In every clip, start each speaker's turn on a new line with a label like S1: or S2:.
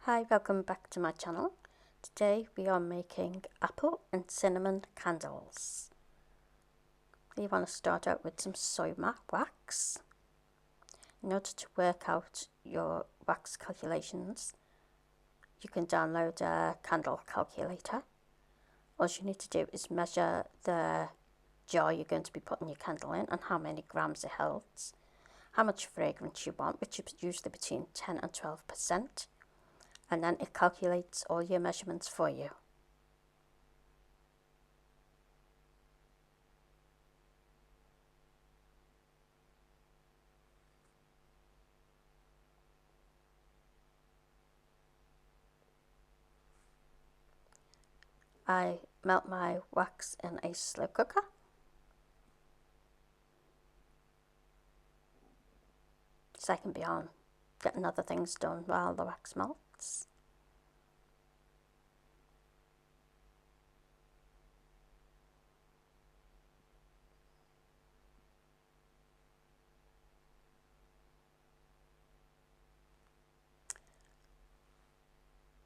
S1: Hi, welcome back to my channel. Today we are making apple and cinnamon candles. You want to start out with some soy wax. In order to work out your wax calculations, you can download a candle calculator. All you need to do is measure the jar you're going to be putting your candle in and how many grams it holds, how much fragrance you want, which is usually between 10 and 12%. And then it calculates all your measurements for you. I melt my wax in a slow cooker. So I can be on getting other things done while the wax melts.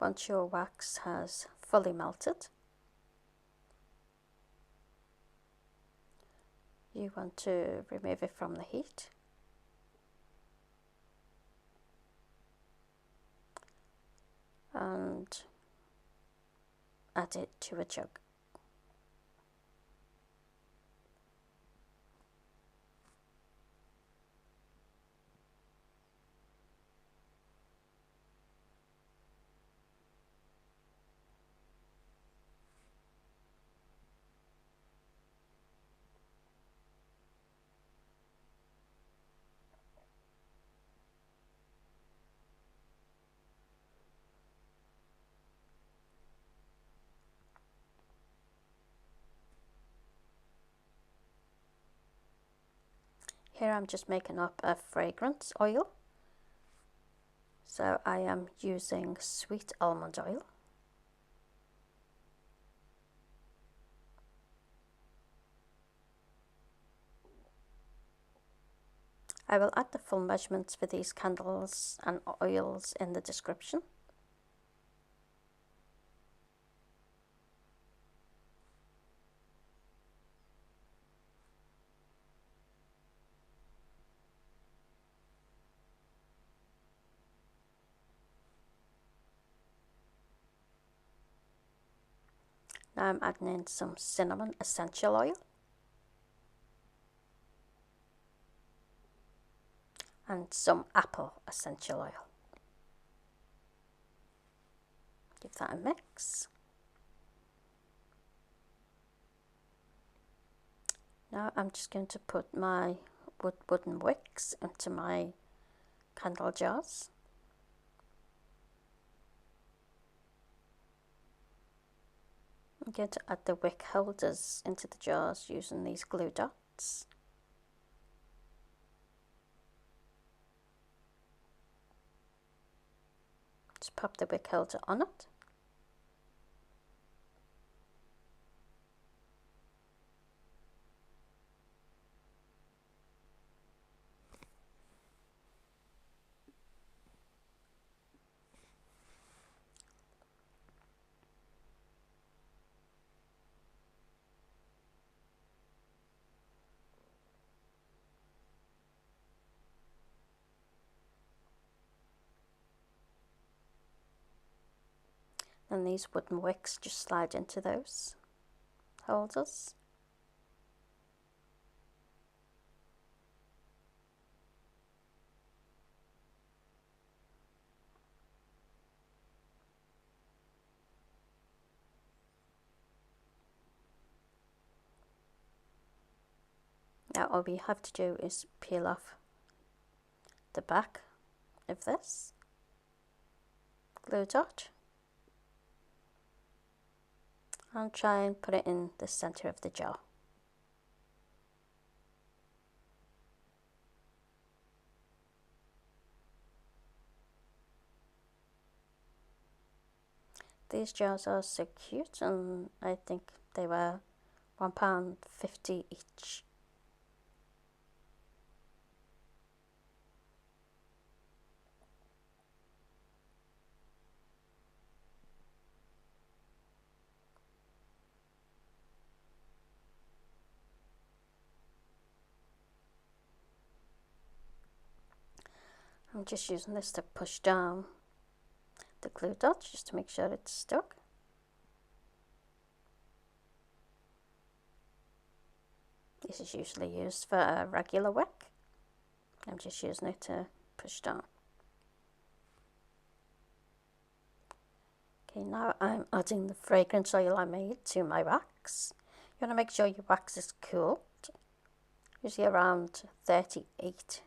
S1: Once your wax has fully melted, you want to remove it from the heat. And add it to a jug. Here I'm just making up a fragrance oil. So I am using sweet almond oil. I will add the full measurements for these candles and oils in the description. Now I'm adding in some cinnamon essential oil and some apple essential oil. Give that a mix. Now I'm just going to put my wooden wicks into my candle jars. I'm going to add the wick holders into the jars using these glue dots. Just pop the wick holder on it. And these wooden wicks just slide into those holders. Now all we have to do is peel off the back of this glue dot and try and put it in the center of the jar. These jars are so cute, and I think they were £1.50 each. I'm just using this to push down the glue dots just to make sure it's stuck. This is usually used for a regular wick. I'm just using it to push down. Okay, now I'm adding the fragrance oil I made to my wax. You want to make sure your wax is cooled, usually around 38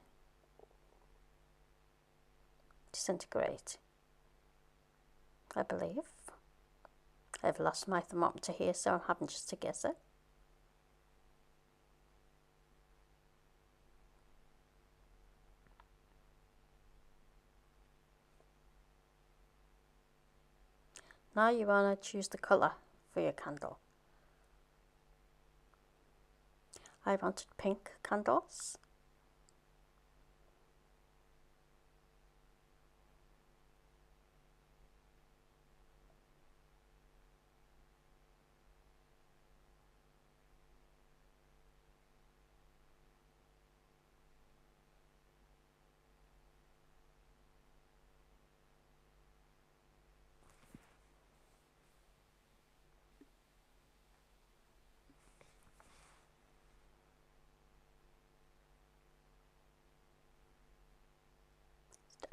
S1: centigrade, I believe. I've lost my thermometer here, so I'm having just to guess it. Now you want to choose the colour for your candle. I wanted pink candles.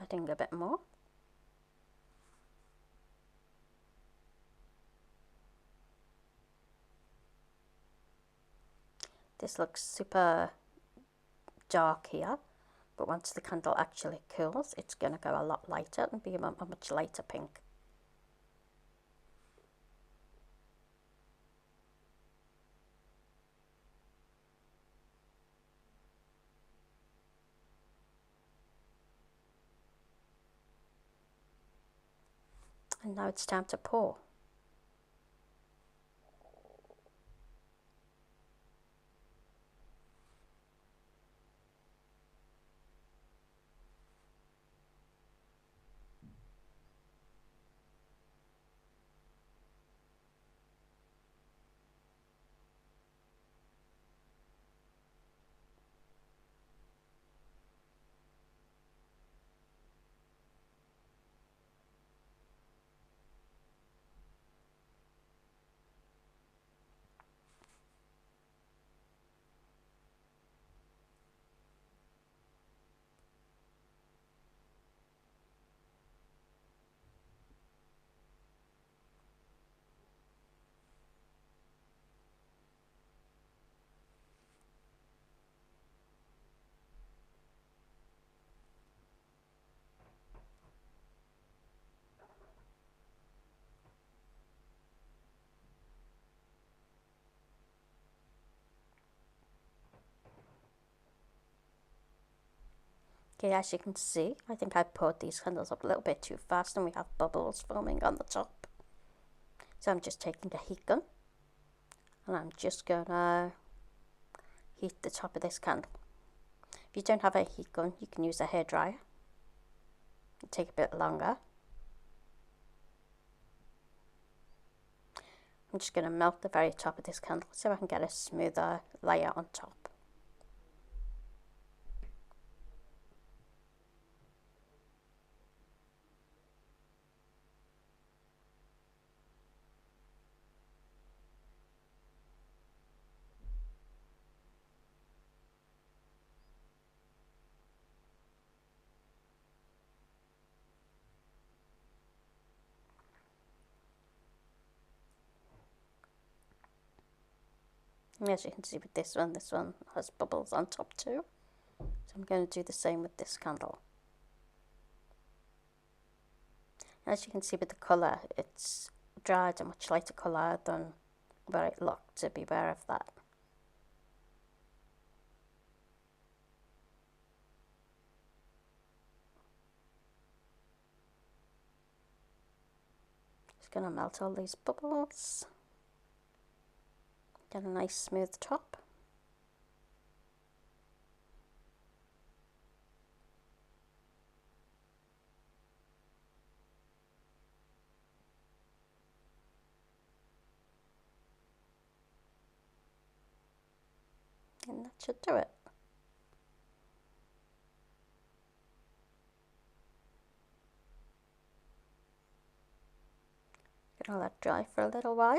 S1: Adding a bit more. This looks super dark here, but once the candle actually cools, it's going to go a lot lighter and be a much lighter pink. And now it's time to pour. Okay, as you can see, I think I poured these candles up a little bit too fast and we have bubbles forming on the top. So I'm just taking a heat gun and I'm just gonna heat the top of this candle. If you don't have a heat gun, you can use a hairdryer. It'll take a bit longer. I'm just going to melt the very top of this candle so I can get a smoother layer on top. And as you can see with this one has bubbles on top too. So I'm going to do the same with this candle. As you can see with the colour, it's dried a much lighter colour than where it looked, so be aware of that. Just going to melt all these bubbles. Get a nice smooth top. And that should do it. Gonna let it dry for a little while.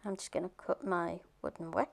S1: I'm just gonna cut my wooden wick.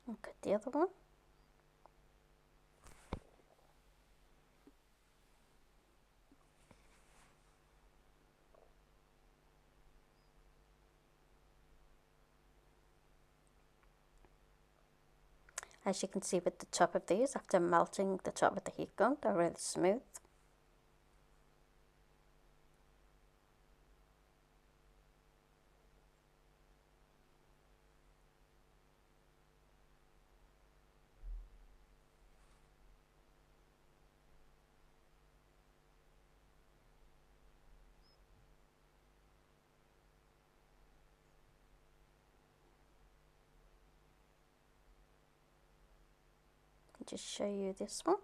S1: And cut the other one. As you can see with the top of these, after melting the top of the heat gun, they're really smooth. Just show you this one.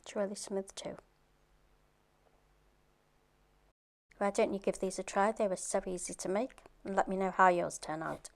S1: It's really smooth too. Why don't you give these a try? They were so easy to make, and let me know how yours turn out.